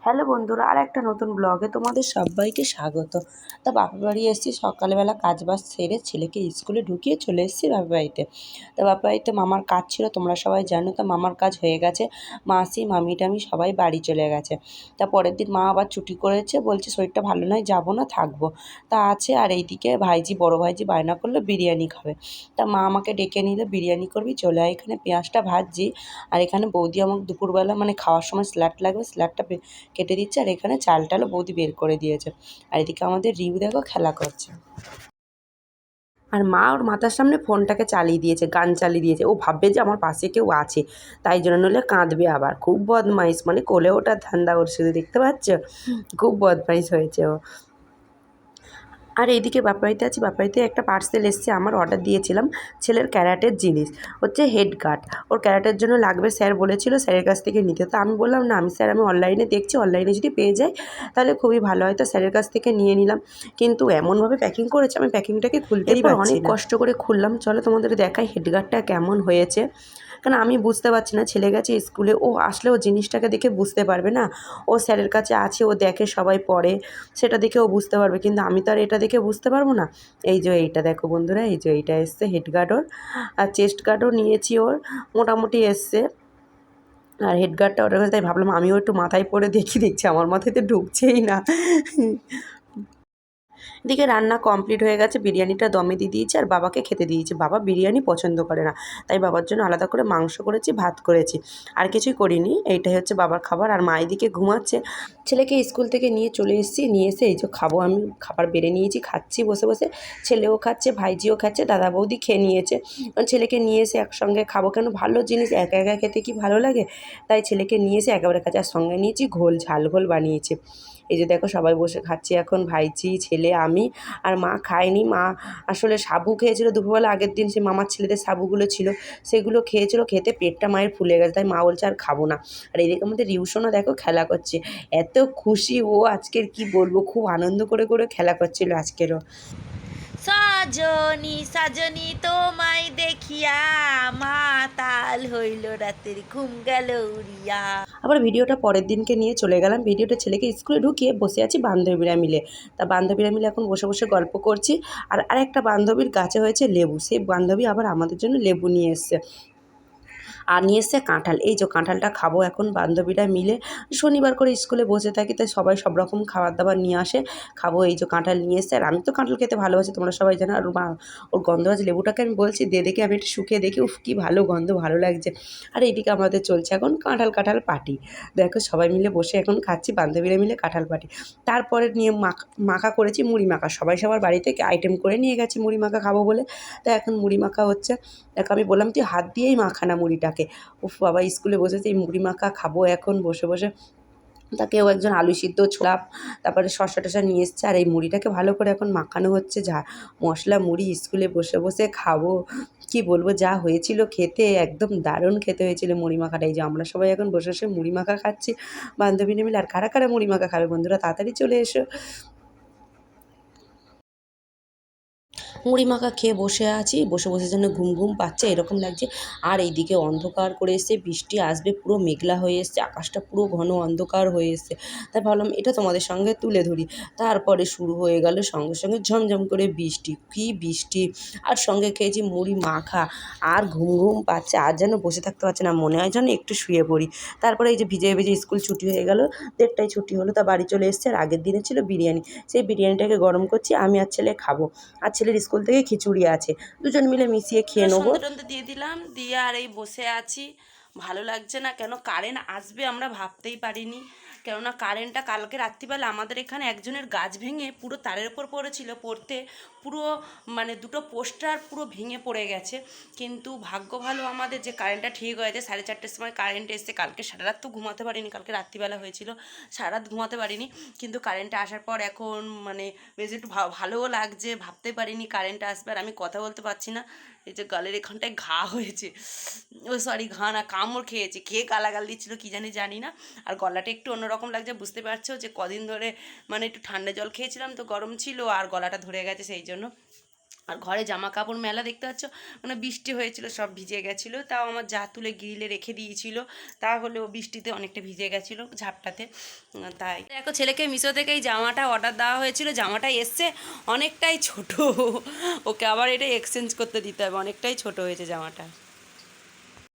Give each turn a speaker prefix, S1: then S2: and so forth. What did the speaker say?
S1: Hello বন্ধুরা, আর একটা নতুন ব্লগে তোমাদের সবাইকে স্বাগত। তা বাপের বাড়ি এসেছি সকালবেলা, কাজ বাজ সেরে ছেলেকে স্কুলে ঢুকিয়ে চলে এসেছি বাপের বাড়িতে। তা বাপের বাড়িতে মামার কাজ ছিল, তোমরা সবাই জানো। তা মামার কাজ হয়ে গেছে, মাসি মামি টামি সবাই বাড়ি চলে গেছে। তা পরের দিন মা আবার ছুটি করেছে, বলছে শরীরটা ভালো নয়, যাবো না, থাকবো। তা আছে। আর এইদিকে ভাইজি, বড় ভাইজি বায়না করলো বিরিয়ানি খাবে। তা মা আমাকে ডেকে নিল, বিরিয়ানি করবি, চলে আয়। এখানে পেঁয়াজটা ভাজছি, আর এখানে বৌদি আমাকে দুপুরবেলা মানে খাওয়ার সময় স্যালাড লাগবে, স্যালাডটা কেটে দিচ্ছে। আর এখানে চাল টালও বৌদি বের করে দিয়েছে। আর এদিকে আমাদের রিউ দেখো খেলা করছে। আর মা ওর মাথার সামনে ফোনটাকে চালিয়ে দিয়েছে, গান চালিয়ে দিয়েছে। ও ভাববে যে আমার পাশে কেউ আছে, তাই জন্য, নইলে কাঁদবে আবার। খুব বদমাইশ, মানে কোলে ওঠার ধান্দা ওর শুধু, দেখতে পাচ্ছ? খুব বদমাইশ হয়েছে ও। আর এইদিকে বাপবাড়িতে আছি, বাপবাড়িতে একটা পার্সেল এসছে, আমার অর্ডার দিয়েছিলাম ছেলের ক্যারাটের জিনিস, হচ্ছে হেড গার্ড। ওর ক্যারাটের জন্য লাগবে, স্যার বলেছিল স্যারের কাছ থেকে নিতে। তো আমি বললাম না, আমি অনলাইনে দেখছি, অনলাইনে যদি পেয়ে যাই তাহলে খুবই ভালো হয়। তো স্যারের কাছ থেকে নিয়ে নিলাম, কিন্তু এমনভাবে প্যাকিং করেছে আমি প্যাকিংটাকে খুলতেই পারছি না। অনেক কষ্ট করে খুললাম, চলো তোমাদের দেখাই হেড গার্ডটা কেমন হয়েছে। কারণ আমি বুঝতে পারছি না, ছেলে গেছে স্কুলে, ও আসলে ও জিনিসটাকে দেখে বুঝতে পারবে না। ও স্যারের কাছে আছে, ও দেখে সবাই পড়ে, সেটা দেখে ও বুঝতে পারবে, কিন্তু আমি তো আর এটা দেখে বুঝতে পারবো না। এই যে এইটা দেখো বন্ধুরা, এই যে এইটা এসছে হেড গার্ড ওর। আর চেস্ট গার্ডও নিয়েছি ওর, মোটামুটি এসছে। আর হেড গার্ডটা ওটার কাছে, তাই ভাবলাম আমিও একটু মাথায় পরে দেখছি আমার মাথায় তো ঢুকছেই না। এদিকে রান্না কমপ্লিট হয়ে গেছে, বিরিয়ানিটা দমে দিয়ে দিয়েছি আর বাবাকে খেতে দিয়েছি। বাবা বিরিয়ানি পছন্দ করে না, তাই বাবার জন্য আলাদা করে মাংস করেছি, ভাত করেছি, আর কিছুই করিনি। এইটাই হচ্ছে বাবার খাবার। আর মা এদিকে ঘুমাচ্ছে। ছেলেকে স্কুল থেকে নিয়ে চলে এসেছি, নিয়ে এসে এই যে খাবো, আমি খাবার বেড়ে নিয়েছি, খাচ্ছি বসে বসে। ছেলেও খাচ্ছে, ভাইজিও খাচ্ছে, দাদা বৌদি খেয়ে নিয়েছে। ছেলেকে নিয়ে এসে একসঙ্গে খাবো, কেন ভালো জিনিস একা একা খেতে কি ভালো লাগে, তাই ছেলেকে নিয়ে এসে একেবারে খাচ্ছে। আর সঙ্গে নিয়েছি ঘোল, ঝাল ঘোল বানিয়েছি। এই যে দেখো সবাই বসে খাচ্ছি এখন, ভাইজি, ছেলে, আমি। আর মা খায়নি, মা আসলে সাবু খেয়েছিল দুপুরবেলা, আগের দিন সে মামার ছেলেদের সাবুগুলো ছিল, সেগুলো খেয়েছিল, খেতে পেটটা মায়ের ফুলে গেছে, তাই মা বলছে আর খাবো না। আর এদিকে আমাদের রিউশনও দেখো খেলা করছে, এত খুশি ও আজকের কি বলবো, খুব আনন্দ করে করে খেলা করছিল আজকেরও।
S2: সজনী সজনী তোমায় দেখিয়া মাতাল হইল রাতের ঘুম গেল উড়িয়া।
S1: আবার ভিডিওটা পরের দিনকে নিয়ে চলে গেলাম। ভিডিওটা ছেলেকে স্কুলে ঢুকিয়ে বসে আছি বান্ধবীরা মিলে। তা বান্ধবীরা মিলে এখন বসে বসে গল্প করছি। আর আরেকটা বান্ধবীর গাছে হয়েছে লেবু, সেই বান্ধবী আবার আমাদের জন্য লেবু নিয়ে এসছে। আর নিয়ে এসছে কাঁঠাল। এই যে কাঁঠালটা খাবো এখন বান্ধবীরা মিলে। শনিবার করে স্কুলে বসে থাকি, তাই সবাই সব রকম খাবার দাবার নিয়ে আসে, খাবো। এই যে কাঁঠাল নিয়ে এসছে, আর আমি তো কাঁঠাল খেতে ভালোবাসি, তোমরা সবাই জানো। আর ওর গন্ধরাজ লেবুটাকে আমি বলছি দে দেখি, আমি একটু শুকিয়ে দেখি, উফ কী ভালো গন্ধ, ভালো লাগছে। আর এইদিকে আমাদের চলছে এখন কাঁঠাল কাঁঠাল পার্টি। দেখো সবাই মিলে বসে এখন খাচ্ছি, বান্ধবীরা মিলে কাঁঠাল পার্টি। তারপরে নিয়ে মাখা করেছি, মুড়ি মাখা। সবাই সবার বাড়ি থেকে আইটেম করে নিয়ে গেছি মুড়ি মাখা খাবো বলে। তাই এখন মুড়ি মাখা হচ্ছে। দেখো আমি বললাম তুই হাত দিয়েই মাখা না মুড়িটাকে। উফ বাবা, স্কুলে বসেছে, এই মুড়ি মাখা খাবো এখন বসে বসে। তা কেউ একজন আলু সিদ্ধ, ছোলা, তারপরে শসা টসা নিয়ে এসছে। আর এই মুড়িটাকে ভালো করে এখন মাখানো হচ্ছে, যা মশলা মুড়ি, স্কুলে বসে বসে খাবো। কি বলবো, যা হয়েছিল খেতে, একদম দারুণ খেতে হয়েছিল মুড়ি মাখাটা। এই যে আমরা সবাই এখন বসে বসে মুড়ি মাখা খাচ্ছি বান্ধবী মিলে। আর কারা কারা মুড়ি মাখা খাবে বন্ধুরা, তাড়াতাড়ি চলে এসো। মুড়ি মাখা খেয়ে বসে আছি, বসে বসে যেন ঘুম ঘুম পাচ্ছে এরকম লাগছে। আর এইদিকে অন্ধকার করে এসছে, বৃষ্টি আসবে, পুরো মেঘলা হয়ে এসছে, আকাশটা পুরো ঘন অন্ধকার হয়ে এসছে। তাই ভাবলাম এটা তোমাদের সঙ্গে তুলে ধরি। তারপরে শুরু হয়ে গেল সঙ্গে সঙ্গে ঝমঝম করে বৃষ্টি, কী বৃষ্টি! আর সঙ্গে খেয়েছি মুড়ি মাখা, আর ঘুম ঘুম পাচ্ছে, আর যেন বসে থাকতে পারছে না, মনে হয় যেন একটু শুয়ে পড়ি। তারপরে এই যে ভিজে ভিজে স্কুল ছুটি হয়ে গেল, 1:30টায় ছুটি হলো, তা বাড়ি চলে এসছে। আর আগের দিনে ছিল বিরিয়ানি, সেই বিরিয়ানিটাকে গরম করছি, আমি আর ছেলে খাবো। আর ছেলের স্কুল থেকে খিচুড়ি আছে, দুজন মিলে মিশিয়ে খেয়ে নেবো।
S2: সন্ধে টন্ধে দিয়ে দিলাম, দিয়ে আর এই বসে আছি। ভালো লাগছে না, কেন কারেন্ট আসবে আমরা ভাবতেই পারিনি। কেননা কারেন্টটা কালকে রাত্রিবেলা আমাদের এখানে একজনের গাছ ভেঙে পুরো তারের ওপর পড়েছিল, পড়তে পুরো মানে দুটো পোস্টার পুরো ভেঙে পড়ে গেছে। কিন্তু ভাগ্য ভালো আমাদের যে কারেন্টটা ঠিক হয়েছে, 4:30টার সময় কারেন্ট এসছে। কালকে সারা রাত তো ঘুমাতে পারিনি, কালকে রাত্রিবেলা হয়েছিল, সারা রাত ঘুমাতে পারিনি। কিন্তু কারেন্টটা আসার পর এখন মানে বেশ একটু ভালোও লাগছে, ভাবতে পারিনি কারেন্টটা আসবে। আর আমি কথা বলতে পারছি না, এই যে গালের এখানটায় ঘা হয়েছে, ও সরি ঘা না, কামড় খেয়েছে, খেয়ে গালাগাল দিচ্ছিলো কী জানি না। আর গলাটা একটু অন্যরকম লাগছে, বুঝতে পারছো যে কদিন ধরে মানে একটু ঠান্ডা জল খেয়েছিলাম তো গরম ছিল, আর গলাটা ধরে গেছে সেই জন্য। আর ঘরে জামা কাপড় মেলা দেখতে পাচ্ছ, মানে বৃষ্টি হয়েছিল সব ভিজে গেছিলো, তাও আমার যা তুলে গ্রিলে রেখে দিয়েছিল, তাহলেও বৃষ্টিতে অনেকটা ভিজে গেছিলো ঝাপটাতে। তাই দেখো ছেলেকে মিশো থেকে এই জামাটা অর্ডার দেওয়া হয়েছিল, জামাটা এসছে অনেকটাই ছোট, ওকে আবার এটা এক্সচেঞ্জ করতে দিতে হবে, অনেকটাই ছোট হয়েছে জামাটা।